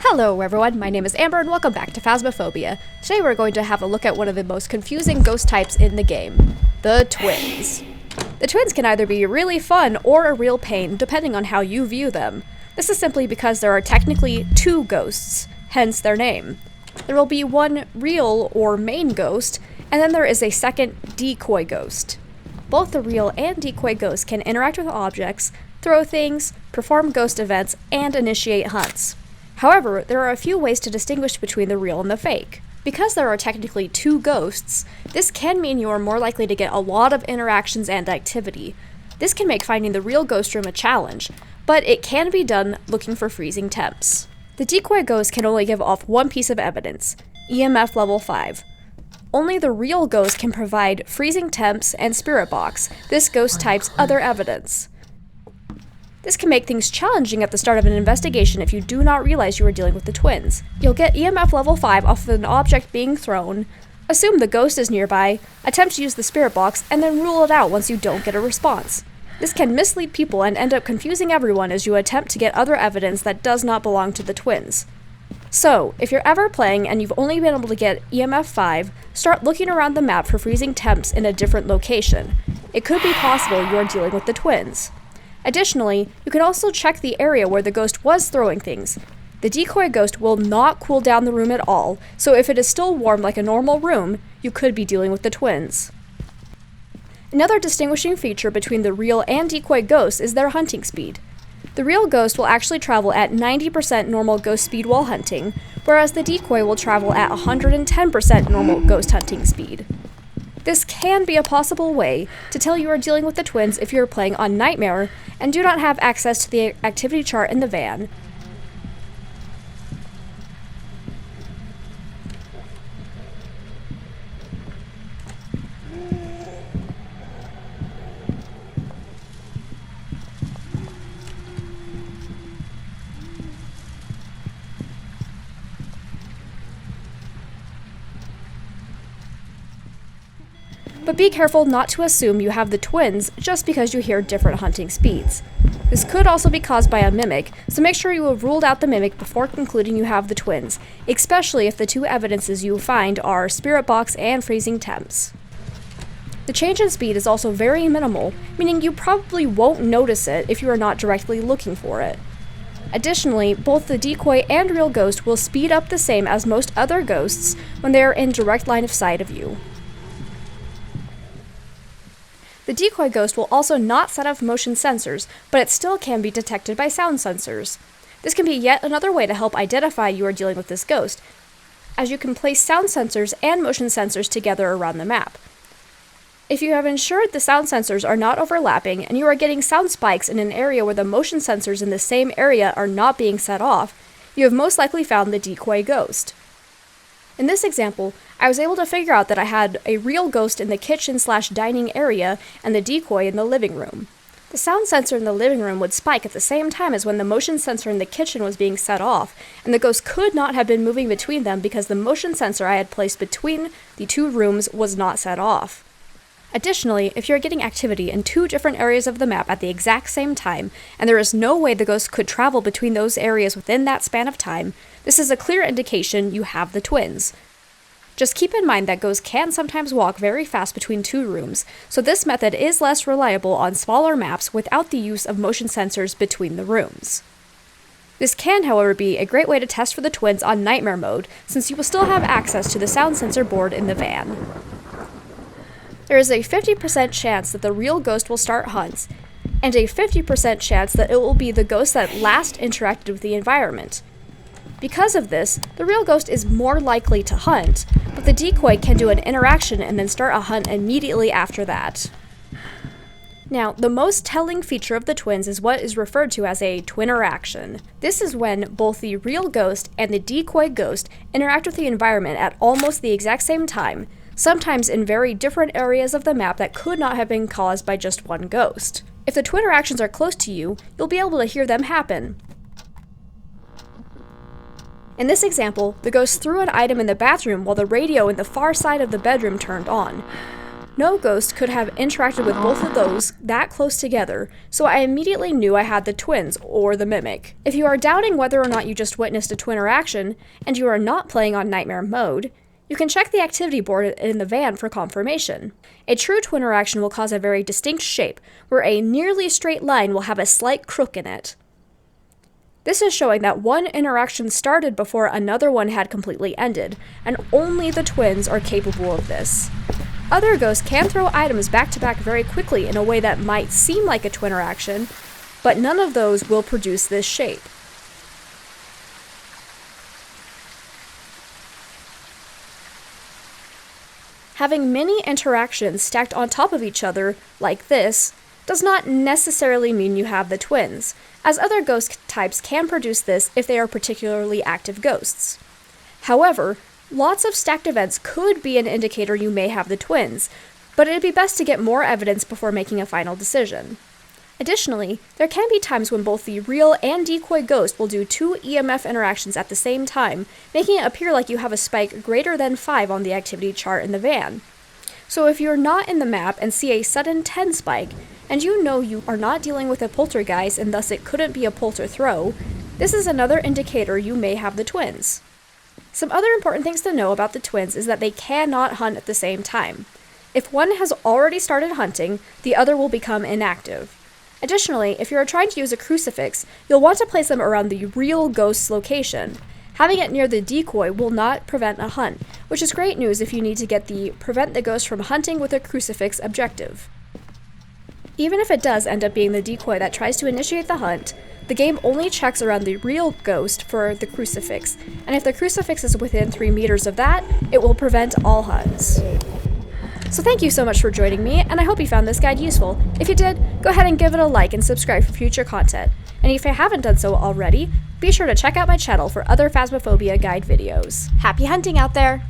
Hello everyone, my name is Amber and welcome back to Phasmophobia. Today we're going to have a look at one of the most confusing ghost types in the game, the twins. The twins can either be really fun or a real pain, depending on how you view them. This is simply because there are technically two ghosts, hence their name. There will be one real or main ghost, and then there is a second decoy ghost. Both the real and decoy ghosts can interact with objects, throw things, perform ghost events, and initiate hunts. However, there are a few ways to distinguish between the real and the fake. Because there are technically two ghosts, this can mean you are more likely to get a lot of interactions and activity. This can make finding the real ghost room a challenge, but it can be done looking for freezing temps. The decoy ghost can only give off one piece of evidence, EMF level 5. Only the real ghost can provide freezing temps and spirit box, this ghost type's other evidence. This can make things challenging at the start of an investigation if you do not realize you are dealing with the twins. You'll get EMF level 5 off of an object being thrown, assume the ghost is nearby, attempt to use the spirit box, and then rule it out once you don't get a response. This can mislead people and end up confusing everyone as you attempt to get other evidence that does not belong to the twins. So, if you're ever playing and you've only been able to get EMF 5, start looking around the map for freezing temps in a different location. It could be possible you are dealing with the twins. Additionally, you can also check the area where the ghost was throwing things. The decoy ghost will not cool down the room at all, so if it is still warm like a normal room, you could be dealing with the twins. Another distinguishing feature between the real and decoy ghosts is their hunting speed. The real ghost will actually travel at 90% normal ghost speed while hunting, whereas the decoy will travel at 110% normal ghost hunting speed. This can be a possible way to tell you are dealing with the twins if you're playing on Nightmare and do not have access to the activity chart in the van. But be careful not to assume you have the twins just because you hear different hunting speeds. This could also be caused by a mimic, so make sure you have ruled out the mimic before concluding you have the twins, especially if the two evidences you find are spirit box and freezing temps. The change in speed is also very minimal, meaning you probably won't notice it if you are not directly looking for it. Additionally, both the decoy and real ghost will speed up the same as most other ghosts when they are in direct line of sight of you. The decoy ghost will also not set off motion sensors, but it still can be detected by sound sensors. This can be yet another way to help identify you are dealing with this ghost, as you can place sound sensors and motion sensors together around the map. If you have ensured the sound sensors are not overlapping and you are getting sound spikes in an area where the motion sensors in the same area are not being set off, you have most likely found the decoy ghost. In this example, I was able to figure out that I had a real ghost in the kitchen/dining area and the decoy in the living room. The sound sensor in the living room would spike at the same time as when the motion sensor in the kitchen was being set off, and the ghost could not have been moving between them because the motion sensor I had placed between the two rooms was not set off. Additionally, if you're getting activity in two different areas of the map at the exact same time, and there is no way the ghost could travel between those areas within that span of time, this is a clear indication you have the twins. Just keep in mind that ghosts can sometimes walk very fast between two rooms, so this method is less reliable on smaller maps without the use of motion sensors between the rooms. This can, however, be a great way to test for the twins on Nightmare mode, since you will still have access to the sound sensor board in the van. There is a 50% chance that the real ghost will start hunts, and a 50% chance that it will be the ghost that last interacted with the environment. Because of this, the real ghost is more likely to hunt, but the decoy can do an interaction and then start a hunt immediately after that. Now, the most telling feature of the twins is what is referred to as a twin-teraction. This is when both the real ghost and the decoy ghost interact with the environment at almost the exact same time, sometimes in very different areas of the map that could not have been caused by just one ghost. If the twin interactions are close to you, you'll be able to hear them happen. In this example, the ghost threw an item in the bathroom while the radio in the far side of the bedroom turned on. No ghost could have interacted with both of those that close together, so I immediately knew I had the twins, or the mimic. If you are doubting whether or not you just witnessed a twin interaction, and you are not playing on nightmare mode, you can check the activity board in the van for confirmation. A true twin interaction will cause a very distinct shape, where a nearly straight line will have a slight crook in it. This is showing that one interaction started before another one had completely ended, and only the twins are capable of this. Other ghosts can throw items back to back very quickly in a way that might seem like a twin interaction, but none of those will produce this shape. Having many interactions stacked on top of each other, like this, does not necessarily mean you have the twins, as other ghost types can produce this if they are particularly active ghosts. However, lots of stacked events could be an indicator you may have the twins, but it'd be best to get more evidence before making a final decision. Additionally, there can be times when both the real and decoy ghost will do 2 EMF interactions at the same time, making it appear like you have a spike greater than 5 on the activity chart in the van. So if you're not in the map and see a sudden 10 spike, and you know you are not dealing with a poltergeist and thus it couldn't be a polter throw, this is another indicator you may have the twins. Some other important things to know about the twins is that they cannot hunt at the same time. If one has already started hunting, the other will become inactive. Additionally, if you are trying to use a crucifix, you'll want to place them around the real ghost's location. Having it near the decoy will not prevent a hunt, which is great news if you need to get the prevent the ghost from hunting with a crucifix objective. Even if it does end up being the decoy that tries to initiate the hunt, the game only checks around the real ghost for the crucifix, and if the crucifix is within 3 meters of that, it will prevent all hunts. So thank you so much for joining me, and I hope you found this guide useful. If you did, go ahead and give it a like and subscribe for future content. And if you haven't done so already, be sure to check out my channel for other Phasmophobia guide videos. Happy hunting out there!